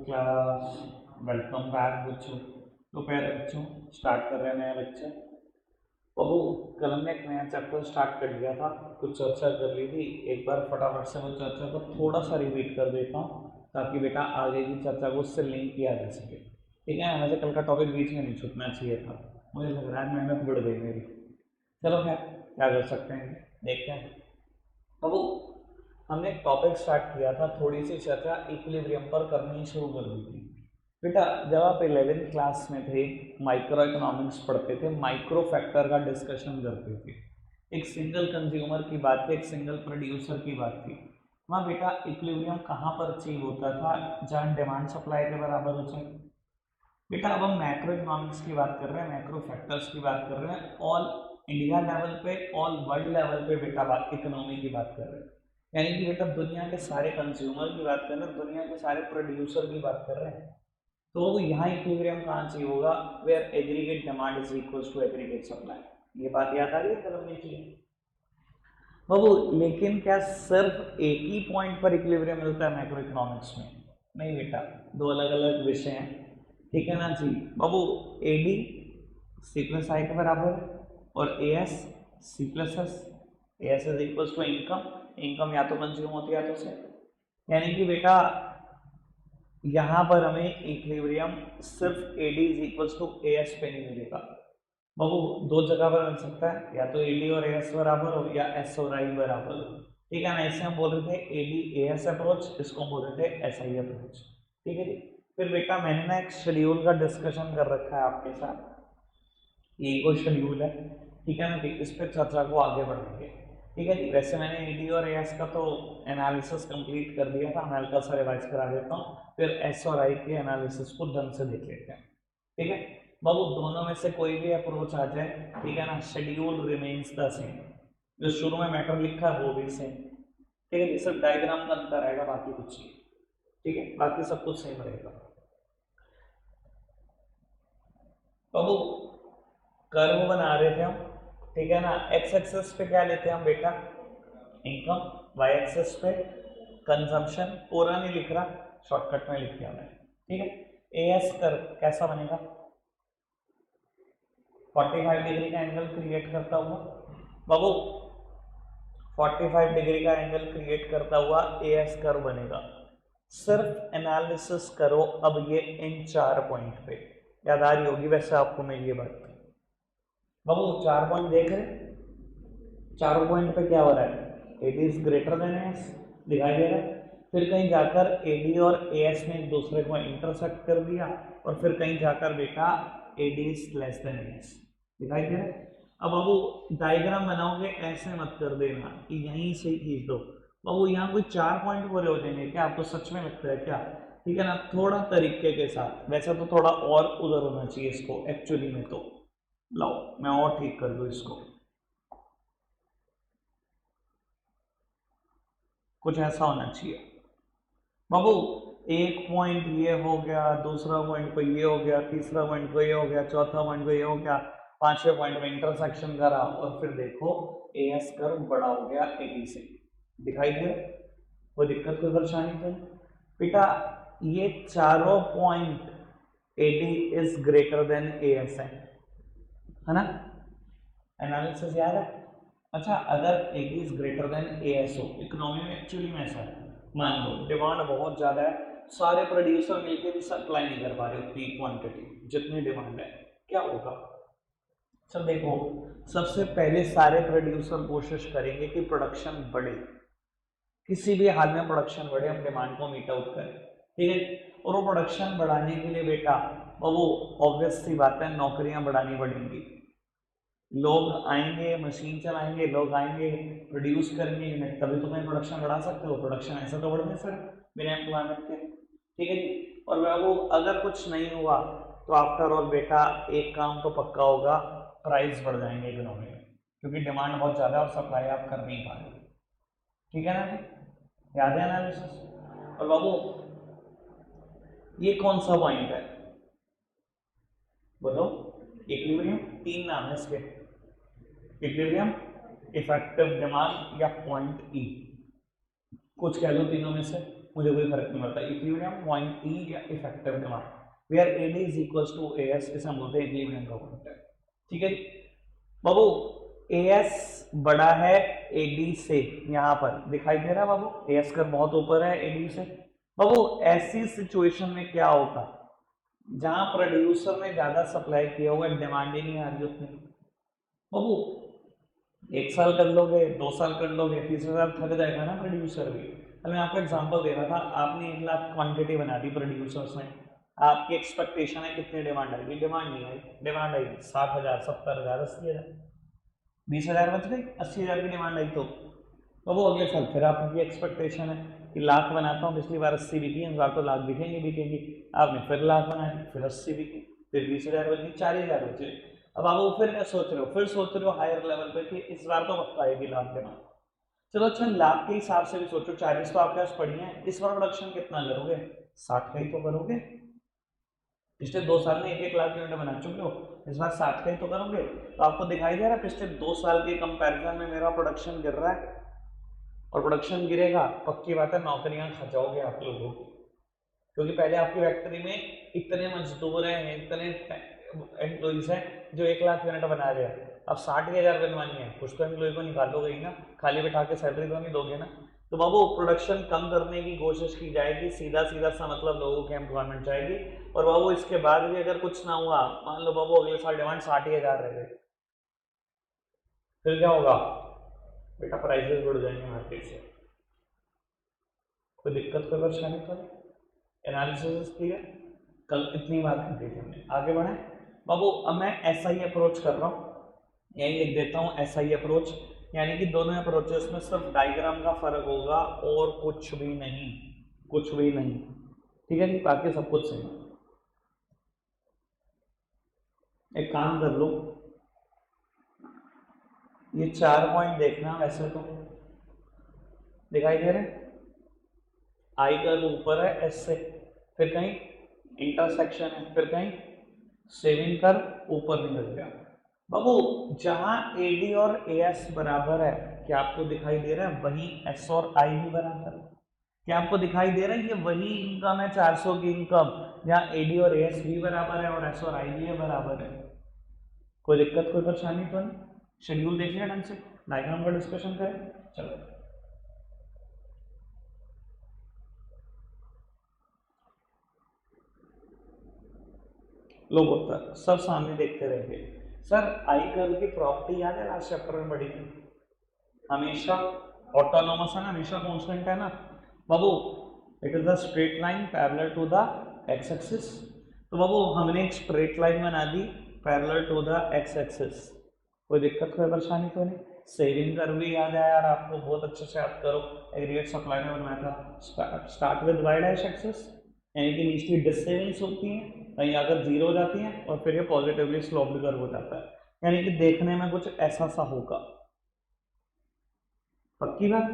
Class, welcome back बच्चों। तो प्यारे बच्चों, स्टार्ट कर रहे हैं नया लेक्चर। बहू, कल हमने एक नया चैप्टर स्टार्ट कर लिया था, कुछ चर्चा कर ली थी। एक बार फटाफट से मैं चर्चा को थोड़ा सा रिपीट कर देता हूँ ताकि बेटा आगे की चर्चा को उससे लिंक किया जा सके। ठीक है, वैसे कल का टॉपिक बीच में नहीं छूटना चाहिए था। मुझे लग रहा है मेहनत बढ़ गई मेरी। चलो खैर, क्या कर सकते हैं, देखते हैं। बहू, हमने एक टॉपिक स्टार्ट किया था, थोड़ी सी चर्चा इक्विलिब्रियम पर करनी शुरू कर दी थी। बेटा, जब आप 11th क्लास में थे, माइक्रो इकोनॉमिक्स पढ़ते थे, माइक्रो फैक्टर का डिस्कशन करते थे। एक सिंगल कंज्यूमर की बात थी, एक सिंगल प्रोड्यूसर की बात थी। वहाँ बेटा इक्विलिब्रियम कहाँ पर अचीव होता था? जहाँ डिमांड सप्लाई के बराबर हो जाए। बेटा, अब हम मैक्रो इकोनॉमिक्स की बात कर रहे हैं, मैक्रो फैक्टर्स की बात कर रहे हैं, ऑल इंडिया लेवल पे, ऑल वर्ल्ड लेवल पे बेटा बात इकोनॉमी की बात कर रहे हैं। यानी कि बेटा दुनिया के सारे कंज्यूमर की बात कर रहे हैं, दुनिया के सारे प्रोड्यूसर की बात कर रहे हैं। तो यहाँ इक्विलिब्रियम कहाँ चाहिए होगा? Where aggregate demand is equals to aggregate supply. ये बात याद आ रही है कल हमने की? बाबू, लेकिन क्या सिर्फ एक ही पॉइंट पर इक्विलिब्रियम मिलता है मैक्रो इकोनॉमिक्स में? नहीं बेटा, दो अलग अलग विषय हैं। ठीक है ना जी बाबू। ए डी सी प्लस आई के बराबर और A S C plus S. A S is equals to income. Income या तो कंज्यूम होती है या तो से। यानी कि बेटा यहाँ पर हमें इक्विलिब्रियम सिर्फ A D is equals to A S पे नहीं मिलेगा। बाबू, दो जगह पर मिल सकता है, या तो ए डी और ए एस बराबर हो या एस और आई बराबर हो। ठीक है ना, इसे हम बोल रहे थे A D A S approach, इसको हम बोल रहे थे एस आई अप्रोच। ठीक है जी। फिर बेटा मैंने ना एक शेड्यूल का डिस्कशन कर रखा है आपके साथ, ये कोई शेड्यूल है। ठीक है ना, ठीक, इस पर चर्चा को आगे बढ़ाएंगे। ठीक है जी। वैसे मैंने ए डी और ए एस का तो एनालिसिस कंप्लीट कर दिया था, मैं हल्का सा रिवाइज करा देता हूँ, फिर एस और आई के एनालिसिस को ढंग से देख लेते हैं। ठीक है बाबू, दोनों में से कोई भी अप्रोच आ जाए, ठीक है ना, शेड्यूल रिमेन्स द सेम। जो शुरू में मैटर लिखा है वो भी सेम। ठीक है, सिर्फ डायग्राम का अंतर रहेगा, बाकी कुछ नहीं। ठीक है, बाकी सब कुछ सेम रहेगा। बाबू, कर्व बना रहे थे हम। ठीक है ना, एक्स एक्सेस पे क्या लेते हैं हम बेटा? इनकम। वाई एक्सेस पे कंजम्पशन। पूरा नहीं लिख रहा, शॉर्टकट में लिख दिया मैंने। ठीक है, ए एस कर्व कैसा बनेगा? 45 डिग्री का एंगल क्रिएट करता हुआ। बाबू, 45 डिग्री का एंगल क्रिएट करता हुआ ए एस कर्व बनेगा। सिर्फ एनालिसिस करो अब ये इन 4 पॉइंट पे। याद आ रही होगी वैसे आपको मेरी ये बात। बाबू, 4 पॉइंट देख रहे? चारों पॉइंट पे क्या हो रहा है? ए D is greater than S, दिखाई दे रहा है। फिर कहीं जाकर ए डी और ए एस ने एक दूसरे को इंटरसेक्ट कर दिया, और फिर कहीं जाकर बेटा ए D is less than S, दिखाई दे रहा है। अब बाबू, डायग्राम बनाओगे ऐसे मत कर देना कि यहीं से खींच दो। बाबू, यहाँ कोई 4 पॉइंट पूरे हो जाएंगे क्या? आपको सच में लगता है क्या? ठीक है ना, थोड़ा तरीके के साथ, वैसे तो थोड़ा और उधर होना चाहिए इसको एक्चुअली में। तो लाओ मैं और ठीक कर दूँ इसको, कुछ ऐसा होना चाहिए। बाबू, एक पॉइंट ये हो गया, दूसरा पॉइंट पे ये हो गया, तीसरा पॉइंट पे ये हो गया, चौथा पॉइंट पे ये हो गया, पांचवें पॉइंट में इंटरसेक्शन करा, और फिर देखो ए एस कर्व बड़ा हो गया ए डी से, दिखाई दे? कोई दिक्कत, कोई परेशानी तो नहीं बेटा? ये चारों point A D is greater than A S है ना? एनालिसिस याद है? अच्छा, अगर ए D is greater than A S हो, इकोनॉमी में एक्चुअली में ऐसा है। मान लो डिमांड बहुत ज़्यादा है, सारे प्रोड्यूसर मिलकर भी सप्लाई नहीं कर पा रहे उतनी क्वांटिटी जितनी डिमांड है, क्या होगा? सर देखो, सबसे पहले सारे प्रोड्यूसर कोशिश करेंगे कि प्रोडक्शन बढ़े, किसी भी हाल में प्रोडक्शन बढ़े, हम डिमांड को मीट आउट करें। ठीक है, और वो प्रोडक्शन बढ़ाने के लिए बेटा वो ऑब्वियस सी बात है, नौकरियां बढ़ानी पड़ेंगी। लोग आएंगे, मशीन चलाएंगे, लोग आएंगे, प्रोड्यूस करेंगे यूनिट, तभी तो मैं प्रोडक्शन बढ़ा सकते हो। प्रोडक्शन ऐसा तो बढ़ नहीं सर बिना एम्प्लॉयमेंट के। ठीक है जी। और वो अगर कुछ नहीं हुआ तो आफ्टर ऑल बेटा एक काम तो पक्का होगा, प्राइस बढ़ जाएंगे इकोनॉमी में, क्योंकि डिमांड बहुत ज़्यादा है और सप्लाई आप कर नहीं पा रहे। ठीक है ना जी, याद है एनालिसिस? और बाबू, ये कौन सा पॉइंट है बोलो? इक्विलिब्रियम। 3 नाम है इसके, इक्विलिब्रियम, इफेक्टिव डिमांड या पॉइंट ई, कुछ कह लो तीनों में से। मुझे कोई फर्क नहीं पड़ता। इक्विलिब्रियम पॉइंट ई या effective demand, where AD is equals to AS, इसे हम बोलते हैं इक्विलिब्रियम का पॉइंट है। ठीक है बाबू, एएस बड़ा है एडी से, यहाँ पर दिखाई दे रहा है बाबू, एएस कर बहुत ऊपर है एडी से। बाबू ऐसी सिचुएशन में क्या होगा, जहां प्रोड्यूसर ने ज्यादा सप्लाई किया हुआ है, डिमांड ही नहीं आ रही उतनी। बाबू 1 साल कर लोगे, 2 साल कर लोगे, तीसरे साल थक जाएगा ना प्रोड्यूसर भी। मैं आपको एग्जांपल दे रहा था, आपने 1 लाख क्वांटिटी बना दी प्रोड्यूसर्स ने, आपकी एक्सपेक्टेशन है कितनी डिमांड आएगी, डिमांड नहीं आई, डिमांड आई 60,000, 70,000, 80,000, 20,000 बच गई, 80,000 की डिमांड आई तो वो अगले साल फिर आपकी एक्सपेक्टेशन है कि लाख बनाता हूँ, पिछली बार 80 बिकी, इस बार तो लाख बिकेंगी, आपने फिर लाख बनाए, फिर 80 बिकी, फिर 20,000 बची, 40,000 बचे। अब आप वो फिर क्या सोच रहे हो, फिर सोच रहे हो हायर लेवल पे कि इस बार तो पक्का आएगी लाख डिमांड। चलो अच्छा लाख के हिसाब से भी सोचो, 40 तो आपके पास पड़ी है, इस बार प्रोडक्शन कितना करोगे, 60 का ही तो करोगे। पिछले 2 साल में 1-1 लाख यूनिट बना चुके हो, इस बार 60 का ही तो करोगे। तो आपको दिखाई दे रहा है पिछले 2 साल के कंपैरिजन में मेरा प्रोडक्शन गिर रहा है, और प्रोडक्शन गिरेगा, पक्की बात है नौकरियां खा जाओगे आप लोगों की, क्योंकि पहले आपकी फैक्ट्री में इतने मजदूर हैं, इतने एम्प्लॉइज हैं जो 1 लाख यूनिट बना रहे हैं, अब 60,000 बनवानी है, कुछ तो एम्प्लॉय को निकालोगे ही ना, खाली बैठा के सैलरी तो नहीं दोगे ना। तो बाबू प्रोडक्शन कम करने की कोशिश की जाएगी, सीधा सीधा सा मतलब लोगों की एम्प्लॉयमेंट जाएगी। और बाबू इसके बाद भी अगर कुछ ना हुआ, मान लो बाबू अगले साल डिमांड 60,000 रह गई, फिर क्या होगा बेटा, प्राइसेस बढ़ जाएंगे मार्केट से। कोई दिक्कत कोई परेशानी तो नहीं, एनालिसिस क्लियर, कल इतनी बात कर दी थी हमने, आगे बढ़े बाबू। अब मैं ऐसा ही अप्रोच कर रहा हूँ, यही लिख देता हूँ ऐसा ही अप्रोच, यानी कि दोनों अप्रोचेस में सिर्फ डायग्राम का फर्क होगा और कुछ भी नहीं, कुछ भी नहीं। ठीक है जी, बाकी सब कुछ सही। एक काम कर लो, ये 4 पॉइंट देखना, वैसे तो दिखाई दे रहे, आई का ऊपर है एस से, फिर कहीं इंटरसेक्शन है, फिर कहीं सेविंग कर ऊपर निकल गया। बाबू जहां एडी और एएस बराबर है, क्या आपको दिखाई दे रहा है वही एस और आई भी बराबर है, क्या आपको दिखाई दे रहा है ये वही इनकम है 400 की इनकम, जहां एडी और एएस भी बराबर है और एस और आई भी बराबर है। कोई दिक्कत कोई परेशानी तो नहीं, शेड्यूल देख लिया ढंग से, डायग्राम का डिस्कशन करें, चलो। लोग उत्तर सब सामने देखते रहेंगे। सर आई कर्व की प्रॉपर्टी याद है, लास्ट चैप्टर में पढ़ी थी, हमेशा ऑटोनोमस है ना, हमेशा कांस्टेंट है ना बाबू, it is the straight line parallel to the x axis. तो बाबू हमने एक स्ट्रेट लाइन बना दी parallel to the x axis, कोई दिक्कत कोई परेशानी तो नहीं। सेविंग कर्व भी याद है यार आपको, बहुत अच्छे से याद करो, एग्रीगेट सप्लाई में बनाया था, start with Y dash axis, यानी कि नीचे डिससेविंग्स होती हैं, कहीं आकर जीरो हो जाती हैं, और फिर ये पॉजिटिवली स्लोप्ड कर्व हो जाता है, यानी कि देखने में कुछ ऐसा सा होगा। पक्की बात,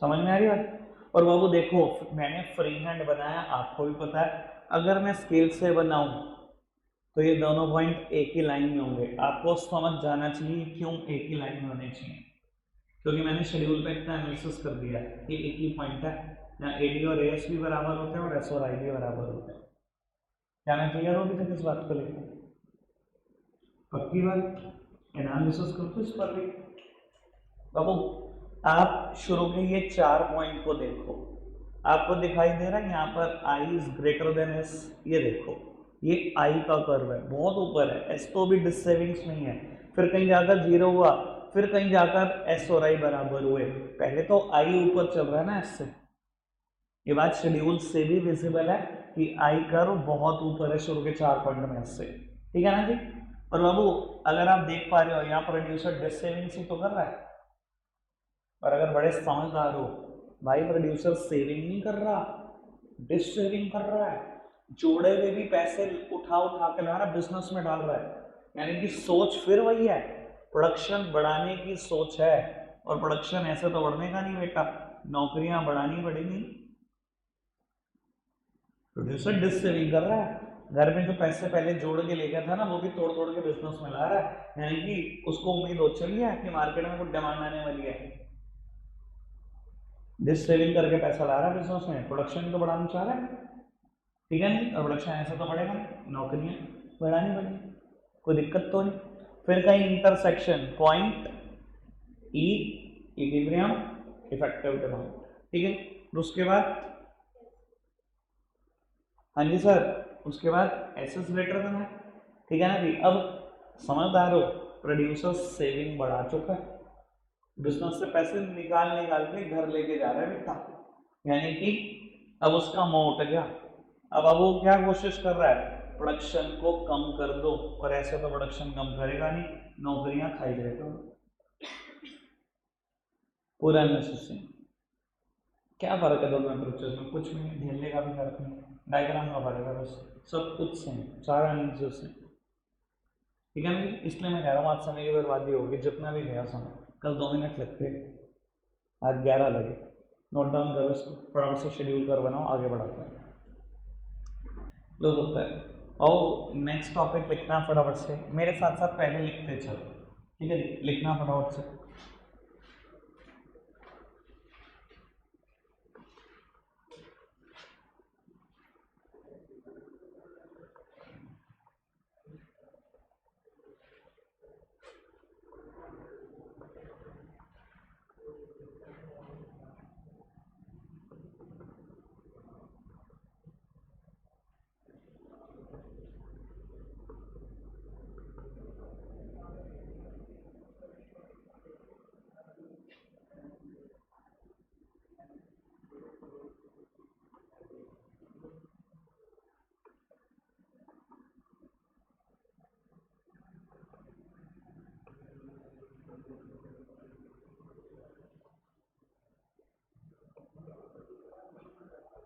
समझ में आ रही बात। और बाबू देखो मैंने फ्री हैंड बनाया, आपको भी पता है, अगर मैं स्केल से बनाऊं तो ये दोनों पॉइंट एक ही लाइन में होंगे, आपको समझ जाना चाहिए क्यों एक ही लाइन में होने चाहिए, क्योंकि मैंने शेड्यूल पे इतना एनालिसिस कर दिया कि एक ही पॉइंट है, जहाँ एडी और एएस भी बराबर होते हैं और एस और आई भी बराबर होते हैं। क्या मैं क्लियर होगी तो किस बात को लेकर, पक्की बात, एनालिसिस करते इस पर भी। बाबू आप शुरू के ये 4 पॉइंट को देखो, आपको दिखाई दे रहा है यहाँ पर I is greater than S, ये देखो ये आई का कर्व है, बहुत ऊपर है, एस तो भी डिससेविंग्स नहीं है, फिर कहीं जाकर जीरो हुआ, फिर कहीं जाकर एस और आई बराबर हुए, पहले तो आई ऊपर चल रहा है ना एस से, ये बात शेड्यूल से भी विजिबल है कि आई कर्व बहुत ऊपर है शुरू के 4 पॉइंट में एस से, ठीक है ना जी। और बाबू अगर आप देख पा रहे हो यहाँ प्रोड्यूसर डिससेविंग्स ही तो कर रहा है, और अगर बड़े समझदार हो भाई, प्रोड्यूसर सेविंग नहीं कर रहा, डिस सेविंग कर रहा है, जोड़े हुए भी पैसे उठा उठा के ला रहा, बिजनेस में डाल रहा है, यानी कि सोच फिर वही है, प्रोडक्शन बढ़ाने की सोच है, और प्रोडक्शन ऐसे तो बढ़ने का नहीं बेटा, नौकरियां बढ़ानी पड़ेगी। प्रोड्यूसर डिस सेविंग कर रहा है, घर में जो पैसे पहले जोड़ के ले गया था ना, वो भी तोड़ तोड़ के बिजनेस में ला रहा है, यानी कि उसको उम्मीद हो चली है कि मार्केट में कुछ डिमांड आने वाली है। जिस सेविंग करके पैसा ला रहा है बिजनेस में, प्रोडक्शन तो बढ़ाना चाह रहा है, ठीक है नहीं, और प्रोडक्शन ऐसा तो बढ़ेगा नहीं, नौकरियां बढ़ानी पड़ेगी, कोई दिक्कत तो नहीं। फिर कहीं इंटरसेक्शन पॉइंट ई इक्विलिब्रियम इफेक्टिव डिमांड, ठीक है। उसके बाद हाँ जी सर, उसके बाद एसेस ग्रेटर देन है, ठीक है ना जी। अब समझदार हो, प्रोड्यूसर सेविंग बढ़ा चुका है, बिजनेस से पैसे निकाल निकाल के घर लेके जा रहा है बेटा, यानी कि अब उसका मोह उठ गया। अब वो क्या कोशिश कर रहा है, प्रोडक्शन को कम कर दो, पर ऐसे तो प्रोडक्शन कम करेगा नहीं, नौकरियां खाई जाएगा पूरा नेसेसरी। क्या फर्क है दोनों अप्रोचेस में, कुछ भी नहीं, ढेलने का भी फर्क नहीं, डायग्राम का फर्क है बस, सब कुछ सेम, सारा एनालिसिस सेम, ठीक है ना जी। इसलिए मैं कह रहा हूँ आज समय की बर्बादी होगी, जितना भी गया समय, कल 2 मिनट लगते, आज 11 लगे, नोट डाउन करो इसको, फटाफट से शेड्यूल कर बनाओ, आगे बढ़ाते हैं लोग होता है। और नेक्स्ट टॉपिक लिखना फटाफट से, मेरे साथ साथ पहले लिखते चलो, ठीक है जी, लिखना फटाफट से।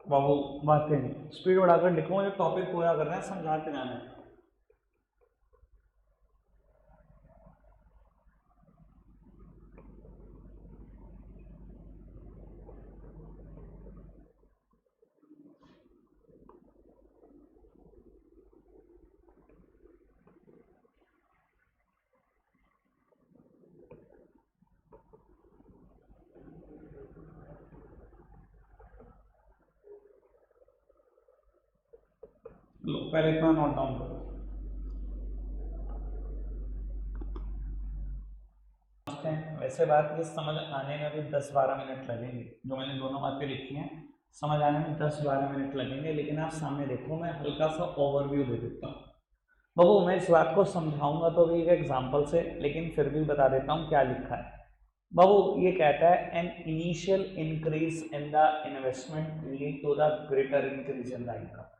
बाबू बातें नहीं, स्पीड बढ़ाकर लिखो, मुझे टॉपिक पूरा करना है, समझा के जाना है। लो पहले इतना नोट डाउन करो। वैसे बात ये समझ आने में भी 10-12 मिनट लगेंगे, जो मैंने दोनों बातें लिखी हैं समझ आने में 10-12 मिनट लगेंगे, लेकिन आप सामने देखो, मैं हल्का सा ओवरव्यू दे देता हूँ बाबू। मैं इस बात को समझाऊंगा तो भी एक एग्जाम्पल से, लेकिन फिर भी बता देता हूँ क्या लिखा है बाबू। ये कहता है an initial increase in the investment lead to the greater increase in the income.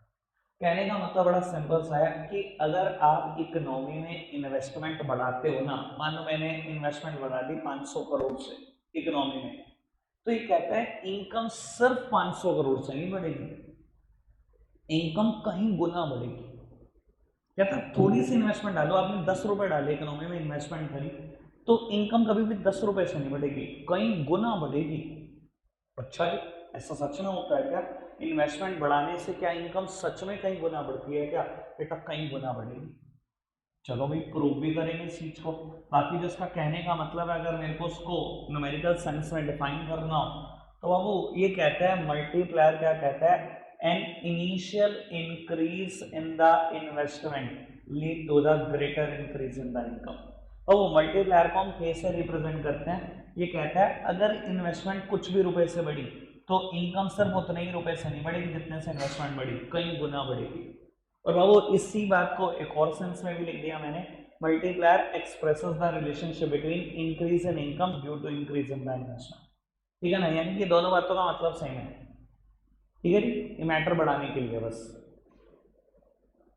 कहने का मतलब बड़ा सिंपल सा है कि अगर आप इकोनॉमी में इन्वेस्टमेंट बढ़ाते हो ना, मान लो मैंने इन्वेस्टमेंट बढ़ा दी 500 करोड़ से इकोनॉमी में, तो ये कहता है इनकम सिर्फ 500 करोड़ से नहीं बढ़ेगी, इनकम कहीं गुना बढ़ेगी। कहता है थोड़ी सी इन्वेस्टमेंट डालो, आपने 10 रुपए डाले इकोनॉमी में, इन्वेस्टमेंट करी, तो इनकम कभी भी 10 रुपए से नहीं बढ़ेगी, कहीं गुना बढ़ेगी। अच्छा जी, ऐसा सच में होता है क्या? इन्वेस्टमेंट बढ़ाने से क्या इनकम सच में कहीं गुना बढ़ती है क्या? बेटा कहीं गुना बढ़ेगी। चलो भाई प्रूव भी करेंगे इस चीज को। बाकी जिसका कहने का मतलब है, अगर मेरे को उसको न्यूमेरिकल सेंस में डिफाइन करना हो, तो बाबू ये कहता है मल्टीप्लायर, क्या कहता है, an initial increase in the investment lead to the greater increase in the income. और वो मल्टीप्लायर को हम कैसे रिप्रेजेंट करते हैं, ये कहता है अगर इन्वेस्टमेंट कुछ भी रुपए से बढ़ी, तो इनकम सिर्फ उतने ही रुपए से नहीं बढ़ेगी जितने से इन्वेस्टमेंट बढ़ी, कई गुना बढ़ेगी। और बाबू इसी बात को एक और सेंस में भी लिख दिया मैंने, multiplier expresses the relationship between increase in income due to increase in the investment, ठीक है ना। यानी कि दोनों बातों का मतलब सेम है, ठीक है जी, ये मैटर बढ़ाने के लिए बस,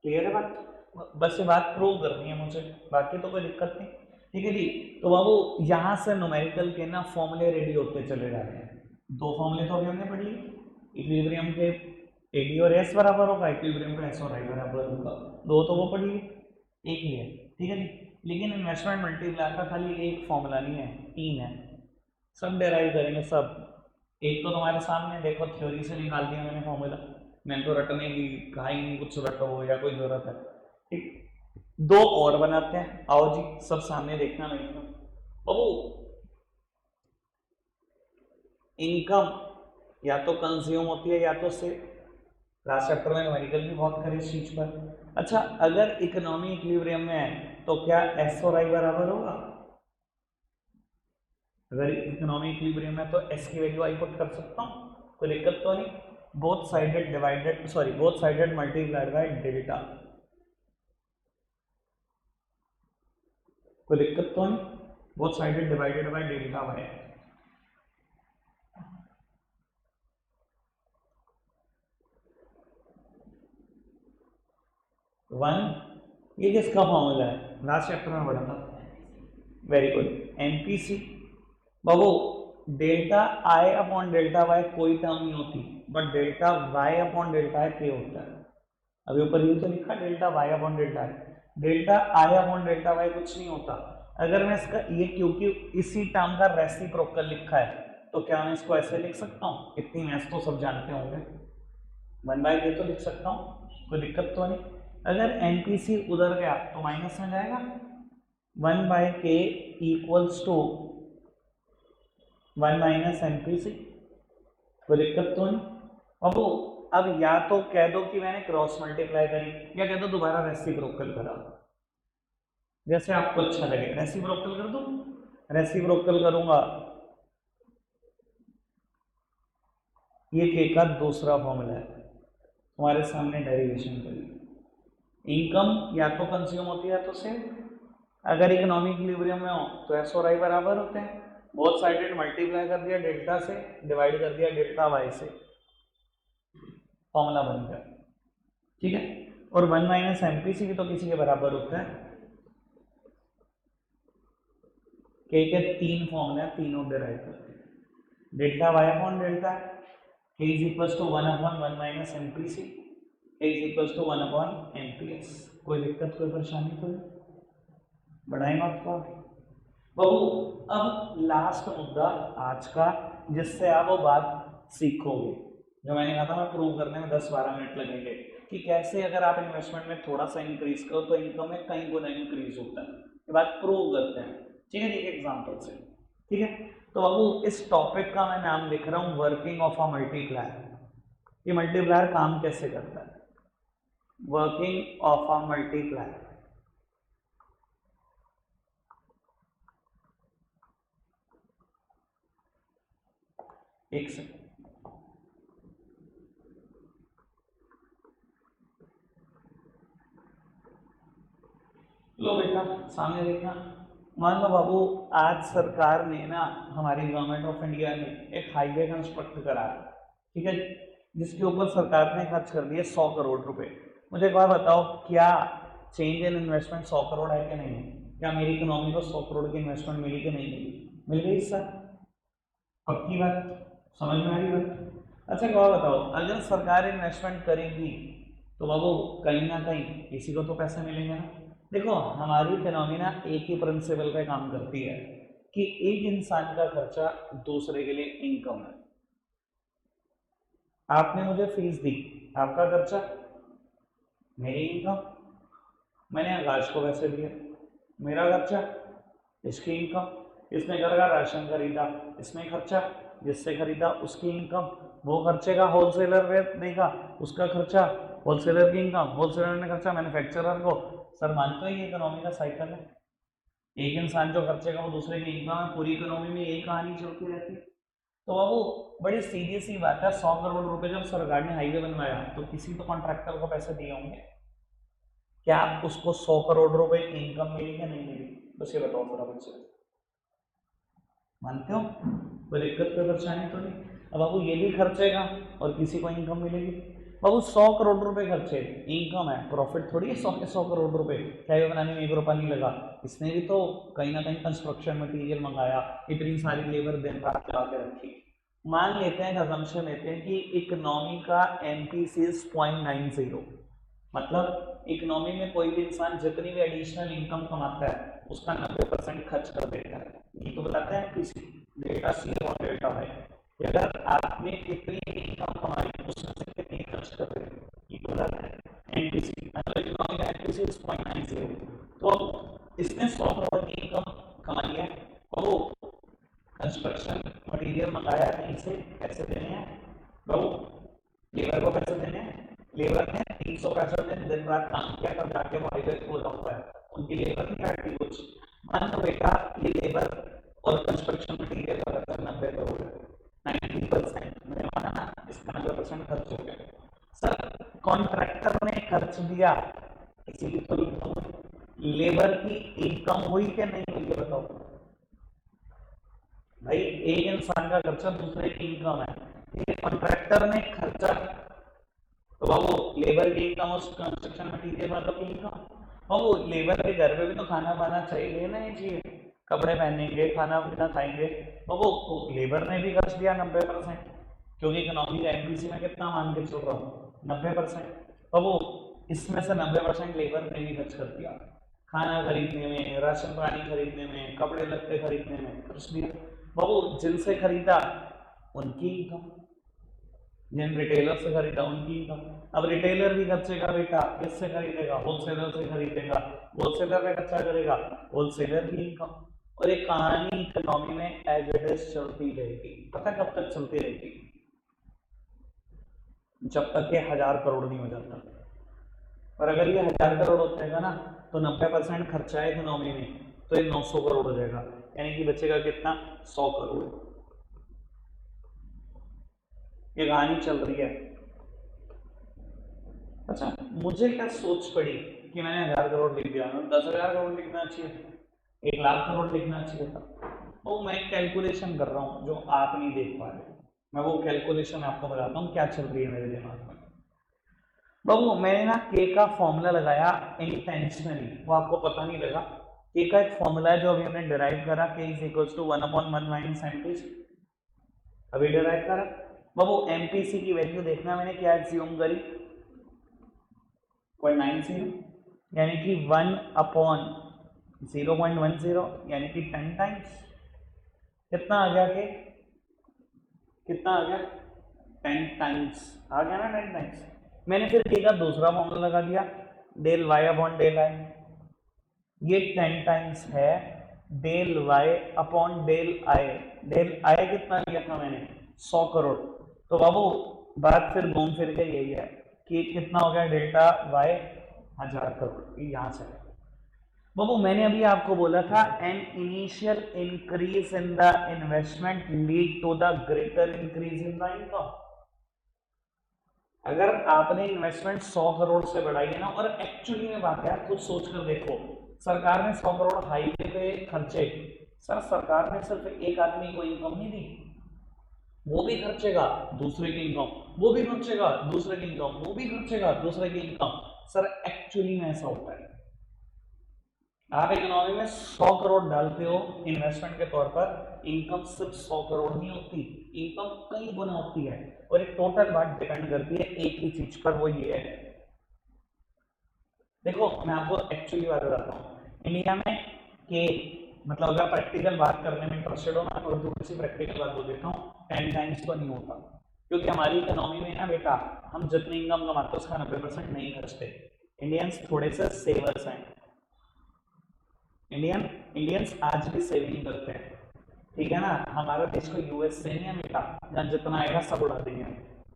क्लियर है बात, बस ये बात प्रूव करनी है मुझे, बाकी तो कोई दिक्कत नहीं, ठीक है जी। तो बाबू यहाँ से न्यूमेरिकल के ना फॉर्मूले रेडी होते चले जा रहे हैं। दो फॉर्मूले तो अभी हमने पढ़ लिए, इक्विलिब्रियम के एडी और एस बराबर होगा, इक्विलिब्रियम का एस और आई बराबर होगा, दो तो वो पढ़ लिए, एक ही है, ठीक है जी। लेकिन इन्वेस्टमेंट मल्टीप्लायर का खाली एक फॉर्मूला नहीं है, 3 है, सब डेराइव करेंगे सब। एक तो तुम्हारे सामने देखो, थ्योरी से निकाल दिया मैंने फॉर्मूला, मैंने तो रटने की कहा ही नहीं, कुछ रटो या कोई जरूरत है, ठीक। दो और बनाते हैं, आओ जी, सब सामने देखना नहीं तो। बाबू इनकम या तो कंज्यूम होती है या तो से। लास्ट चैप्टर में न्यूमेरिकल भी बहुत करे इस चीज पर। अच्छा, अगर इकोनॉमी इक्विलिब्रियम में है तो क्या एस और आई बराबर होगा? अगर इकोनॉमी इक्विलिब्रियम में तो एस की वैल्यू आई पुट कर सकता हूँ, कोई दिक्कत तो नहीं। Both sided divided, sorry both sided multiplied by delta, कोई दिक्कत तो नहीं। Both sided divided by delta Y. One, ये किसका फॉर्मूला है? लास्ट चैप्टर में पढ़ा था। Very good, MPC. बाबू delta I upon delta Y कोई टर्म नहीं होती, but delta Y upon delta I K होता है। अभी ऊपर ये तो लिखा delta Y upon delta I, delta I upon delta Y कुछ नहीं होता। अगर मैं इसका ये, क्योंकि इसी टर्म का रेसिप्रोकल लिखा है, तो क्या मैं इसको ऐसे लिख सकता हूँ? इतनी मैथ्स तो सब जानते होंगे, वन बाय के तो लिख सकता हूँ, कोई दिक्कत तो नहीं। अगर एनपीसी उधर गया तो माइनस में जाएगा, one by K equals to one minus NPC, कोई दिक्कत तो नहीं। अब या तो कह दो कि मैंने क्रॉस मल्टीप्लाई करी, या कह दो दोबारा रेसिप्रोकल करा, जैसे आपको अच्छा लगे। रेसिप्रोकल कर दो, रेसिप्रोकल करूंगा, ये के का दूसरा फॉर्मूला है, तुम्हारे सामने डेरिवेशन करिए। इनकम या तो कंज्यूम होती है तो सेम, अगर इकोनॉमिक इक्विलिब्रियम में हो तो एस और आई बराबर होते हैं। बोथ साइडेड मल्टीप्लाई कर दिया डेल्टा से, डिवाइड कर दिया डेल्टा वाई से, फॉर्मूला बन गया, ठीक है। और वन माइनस एमपीसी भी तो किसी के बराबर होता है। के तीन फॉर्मूले हैं, तीनों डिराइव करते हैं। Delta Y upon delta, K is equals to one upon one minus MPC, K is equals to one upon MPS. कोई दिक्कत कोई परेशानी तो नहीं, बढ़ाएंगे आपको बाबू। अब लास्ट मुद्दा आज का, जिससे आप वो बात सीखोगे जो मैंने कहा था मैं प्रूव करने में 10-12 मिनट लगेंगे, कि कैसे अगर आप इन्वेस्टमेंट में थोड़ा सा इंक्रीज करो तो इनकम में कई गुना इंक्रीज होता है। ये बात प्रूव करते हैं, ठीक है, एक एग्जांपल से, ठीक है। तो बाबू इस टॉपिक का मैं नाम लिख रहा हूँ वर्किंग ऑफ अ मल्टीप्लायर। ये मल्टीप्लायर काम कैसे करता है? Working of a multiplier. एक सेकंड, लो बेटा सामने देखना। मान लो बाबू आज सरकार ने ना, हमारी गवर्नमेंट ऑफ इंडिया ने एक हाईवे कंस्ट्रक्ट करा है, ठीक है, जिसके ऊपर सरकार ने खर्च कर दिए 100 करोड़ रुपए। मुझे एक बार बताओ, क्या चेंज इन इन्वेस्टमेंट 100 करोड़ है कि नहीं है? क्या मेरी इकोनॉमी को 100 करोड़ की इन्वेस्टमेंट मिली कि नहीं मिली? मिल गई सर, पक्की बात, समझ में आ रही बात? अच्छा एक बार बताओ, अगर सरकार इन्वेस्टमेंट करेगी तो बाबू कहीं ना कहीं किसी को तो पैसे मिलेंगे ना। देखो हमारी इकोनॉमी ना एक ही प्रिंसिपल पे काम करती है, कि एक इंसान का खर्चा दूसरे के लिए इनकम है। आपने मुझे फीस दी, आपका खर्चा मेरी इनकम, मैंने आकाश को पैसे दिए, मेरा खर्चा इसकी इनकम, इसने घर का राशन खरीदा, इसमें खर्चा, जिससे खरीदा उसकी इनकम, वो खर्चे का होलसेलर रेट देगा, उसका खर्चा, होलसेलर की इनकम, होलसेलर ने खर्चा मैन्युफैक्चरर को। सर मानते हो ये इकोनॉमी का साइकिल है, एक इंसान जो खर्चेगा वो दूसरे की इनकम है, पूरी इकोनॉमी में यही कहानी चलती रहती है। तो बाबू बड़ी सीधी सी बात है, 100 करोड़ रुपए जब सरकार ने हाईवे बनवाया तो किसी तो कॉन्ट्रैक्टर को पैसे दिए होंगे, क्या उसको 100 करोड़ रुपए इनकम मिली या नहीं मिली? बस ये बताओ फटाफट से, मानते हो? कोई दिक्कत कोई परेशानी तो नहीं? अब बाबू ये भी खर्चेगा और किसी को इनकम मिलेगी। बाबू 100 करोड़ रुपए खर्चे, इनकम है, प्रॉफिट थोड़ी है 100 के 100 करोड़ रुपए, हाईवे बनाने में 1 रुपया नहीं लगा। इसने भी तो कहीं ना कहीं कंस्ट्रक्शन मटेरियल मंगाया, इतनी सारी लेबर दिन रात लगा के रखी। मान लेते हैं, असम्पशन लेते हैं कि इकोनॉमी का एमपीसी 0.90, मतलब इकोनॉमी में कोई भी इंसान जितनी भी एडिशनल इनकम कमाता है उसका 90% खर्च कर देता है। ये तो बताता है किसी डेटा सी और डेटा है, अगर आपने कितनी इनकम कमाई उसमें से कितनी खर्च कर रहे हो, ये तो बताता है एनपीसी, मतलब इकोनॉमी का एनपीसी 0.90। तो इसने 100 करोड़ की इनकम कमाई है और वो कंस्ट्रक्शन मटेरियल मंगाया कहीं से, पैसे देने हैं, लेबर ने 365 दिन दिन रात काम किया, तब जाके वो हाईवे पूरा होता है, उनकी लेबर नहीं काटती कुछ। मान लो बेटा ये लेबर और कंस्ट्रक्शन मटीरियल का खर्चा 90 करोड़ है, 90%, मैंने माना ना इसका 90% खर्च हो गया। सर कॉन्ट्रैक्टर ने खर्च दिया, इसीलिए तो लेबर की इनकम हुई कि नहीं हुई, बताओ भाई। एक इंसान का खर्चा दूसरे की इनकम है, कॉन्ट्रैक्टर ने खर्चा, तो बाबू लेबर की इनकम उस कंस्ट्रक्शन मटीरियल वालों की इनकम। बाबू लेबर के घर पे भी तो खाना पाना चाहिए ना, ये चाहिए कपड़े पहनेंगे, खाना पीना खाएंगे, बाबू लेबर ने भी खर्च दिया 90%, क्योंकि इकोनॉमी का एमपीसी में कितना मान के चल रहा हूँ 90%। बाबू इसमें से 90% लेबर ने भी खर्च कर दिया, खाना खरीदने में, राशन पानी खरीदने में, कपड़े लत्ते खरीदने में खर्च दिया। बाबू जिनसे खरीदा उनकी इनकम, जिन रिटेलर से खरीदा उनकी इनकम। अब रिटेलर भी खर्चेगा बेटा, किससे खरीदेगा, होलसेलर से खरीदेगा, होलसेलर में खर्चा करेगा, होलसेलर की इनकम। और एक कहानी इकोनॉमी में एज इट इज चलती रहेगी, पता कब तक चलती रहेगी, जब तक ये 1000 करोड़ नहीं हो जाता। और अगर ये 1000 करोड़ हो जाएगा ना, तो 90% खर्चा है इकोनॉमी में, तो ये 900 करोड़ हो जाएगा, यानी कि बचेगा कितना, 100 करोड़। ये कहानी चल रही है। अच्छा मुझे क्या सोच पड़ी कि मैंने 1000 करोड़ लिख दिया, 10,000 करोड़ लिखना चाहिए, 1,00,000 करोड़ लिखना चाहिए था। तो मैं कैलकुलेशन कर रहा हूँ जो आप नहीं देख पा रहे, मैं वो कैलकुलेशन आपको बताता हूँ क्या चल रही है मेरे दिमाग में। बाबू मैंने ना के का फॉर्मूला लगाया इंटेंशनली, वो आपको पता नहीं लगा। के का एक फॉर्मूला है जो अभी हमने डिराइव करा, K is equal to 1/1 minus MPC, अभी डिराइव करा। बाबू एमपीसी की वैल्यू देखना, मैंने क्या एज्यूम करी 0.90, यानी कि 1/0.10, यानी कि 10 टाइम्स। कितना आ गया के, कितना आ गया 10 टाइम्स आ गया ना, 10 टाइम्स। मैंने फिर के का दूसरा फॉर्मूला लगा दिया, del Y upon del I, ये 10 टाइम्स है del Y upon del I. Del I कितना लिया था मैंने, 100 करोड़। तो बाबू बात फिर घूम फिर के यही है कि कितना हो गया डेल्टा वाई, 1000 करोड़, यहाँ से। बाबू मैंने अभी आपको बोला था an initial increase in the investment lead to the greater increase in the income. अगर आपने इन्वेस्टमेंट 100 करोड़ से बढ़ाई है ना, और एक्चुअली में बात है, खुद सोच कर देखो, सरकार ने 100 करोड़ हाईवे पे खर्चे, सर सरकार ने सिर्फ एक आदमी को इनकम नहीं दी, वो भी खर्चेगा दूसरे की इनकम, वो भी खर्चेगा दूसरे की इनकम, वो भी खर्चेगा दूसरे की इनकम। सर एक्चुअली में ऐसा होता है, आप इकोनॉमी में 100 करोड़ डालते हो इन्वेस्टमेंट के तौर पर, इनकम सिर्फ 100 करोड़ नहीं होती, इनकम कई गुना होती है। और एक टोटल बात डिपेंड करती है एक ही चीज पर, वो ये है, देखो मैं आपको एक्चुअली बात बताता हूँ, इंडिया में के मतलब अगर प्रैक्टिकल बात करने में इंटरेस्टेड हो ना, तो थोड़ी सी प्रैक्टिकल बात बोल देता हूँ, 10 टाइम्स तो नहीं होता, क्योंकि हमारी इकोनॉमी में ना बेटा, हम जितनी इनकम कमाते हैं उसका 90% नहीं खर्चते। इंडियंस थोड़े से सेवर्स हैं, इंडियंस आज भी सेविंग करते हैं, ठीक है ना। हमारा देश को यूएस से नहीं है बेटा, जहाँ जितना आएगा सब उड़ा देंगे,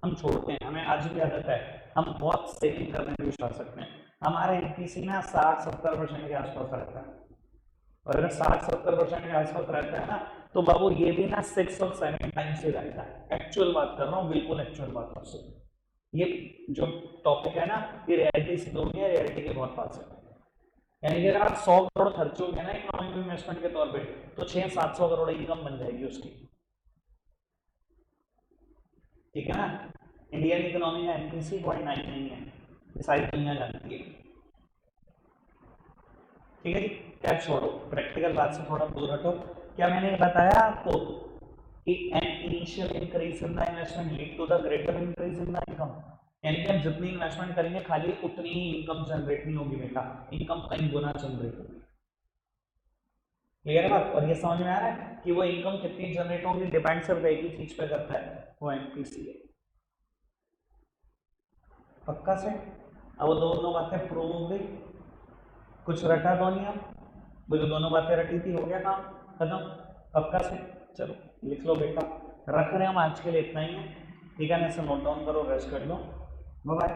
हम छोड़ते हैं, हमें आज भी आदत है, हम बहुत सेविंग करने में विश्वास रखते हैं। हमारे एमपीसी ना 60-70% के आसपास रहता है, और अगर 60-70% के आसपास रहता है ना, तो बाबू ये भी ना 6 और 7 टाइम्स ही रहता है। एक्चुअल बात कर रहा हूँ, बिल्कुल एक्चुअल बात आपसे, ये जो टॉपिक है ना, ये रियलिटी से दूर नहीं है, रियलिटी के बहुत पास है। यानी कि अगर आप 100 करोड़ खर्चोगे ना इकोनॉमिक इन्वेस्टमेंट के तौर पे, तो 600-700 करोड़ इनकम बन जाएगी उसकी, ठीक है ना। इंडियन इकोनॉमी का एमपीसी 0.9 नहीं है, ये सारी दुनिया जानती है, ठीक है जी। क्या छोड़ो, प्रैक्टिकल बात से थोड़ा दूर हटो। क्या मैंने बताया आपको कि an initial increase in the investment lead to the greater increase in the income, यानी कि हम जितनी इन्वेस्टमेंट करेंगे खाली उतनी ही इनकम जनरेट नहीं होगी बेटा, इनकम कई गुना जनरेट होगी, क्लियर है बात। और ये समझ में आ रहा है कि वो इनकम कितनी जनरेट होगी डिपेंड सिर्फ एक ही चीज पे करता है, वो एमपीसी है, पक्का से। अब वो दोनों बातें प्रूव हो गई, कुछ रटा तो नहीं, हम वो जो दोनों बातें रटी थी हो गया काम खत्म, पक्का से। चलो लिख लो बेटा, रख रहे हैं हम आज के लिए इतना ही है, ठीक है ना, इसे नोट डाउन करो, रेस्ट कर लो, बाय बाय।